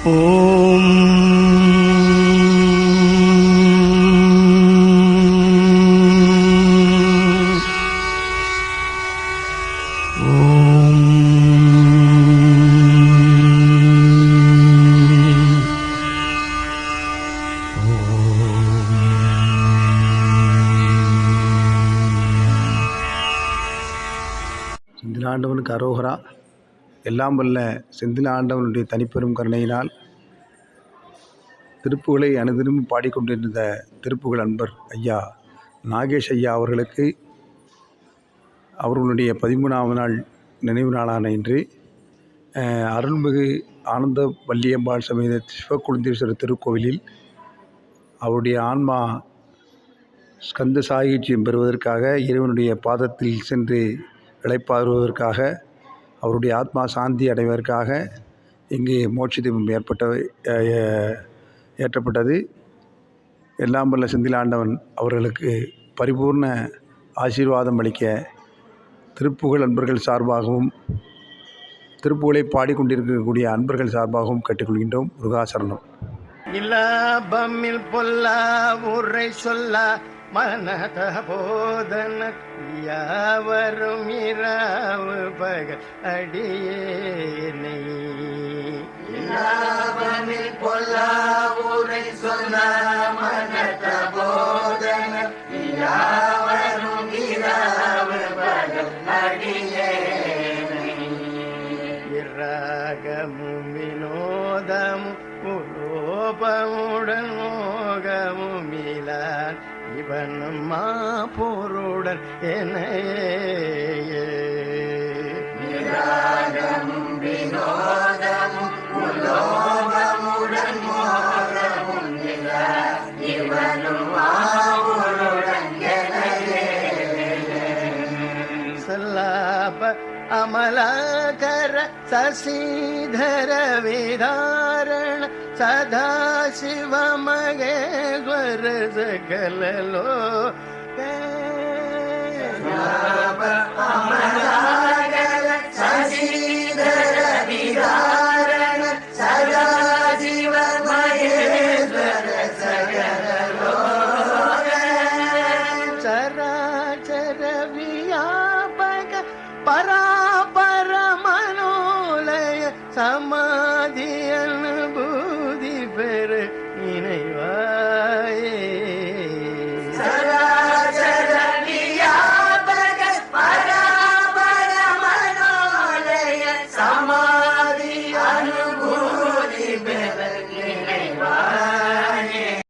ஓம் செந்தில் ஆண்டவனுக்கு அரோகரா. எல்லாம் வல்ல செந்தில் ஆண்டவனுடைய தனிப்பெரும் கருணையினால் திருப்புகளை அனுதினம் பாடிக்கொண்டிருந்த திருப்புகழ் அன்பர் ஐயா நாகேஷ் ஐயா அவர்களுக்கு அவர்களுடைய 13வது நாள் நினைவு நாளான இன்று அருள்மிகு ஆனந்த வள்ளியம்பாள் சமேத சிவக்குழுந்தீஸ்வரர் திருக்கோவிலில் அவருடைய ஆன்மா ஸ்கந்த சாயுஜ்யம் பெறுவதற்காக இறைவனுடைய பாதத்தில் சென்று இளைப்பாறுவதற்காக அவருடைய ஆத்மா சாந்தி அடைவதற்காக இங்கு மோட்ச தீபம் ஏற்றப்பட்டது. எல்லாம் வல்ல செந்தில் ஆண்டவன் அவர்களுக்கு பரிபூர்ண ஆசீர்வாதம் அளிக்க திருப்புகழ் அன்பர்கள் சார்பாகவும் திருப்புகழை பாடிக்கொண்டிருக்கக்கூடிய அன்பர்கள் சார்பாகவும் கேட்டுக்கொள்கின்றோம். முருகாசரணம். இலாபமில் பொல்லா உரை சொல்ல மனத போதன யாவரும் இரவு பகல் அடியேனை. இலாபமில் பொல்லா உரை சொல்ல மனத போதன யாவரும் இரவு பகல் அடியேனை. இராகமும் வினோதமும் உலோபமுடன் மோகமும் இலான் இவனும் மாபொருடன் என்னையே. ராகமும் வினோதமும் உலோகமுடன் மோகமும் இவனும் மாபொருடன் என்னையே. சல்லாப அமலாகர சசீதர விதாரண சதாசிவ மகேஸ்வர சகலலோ அமலாகர சசீதர விதாரண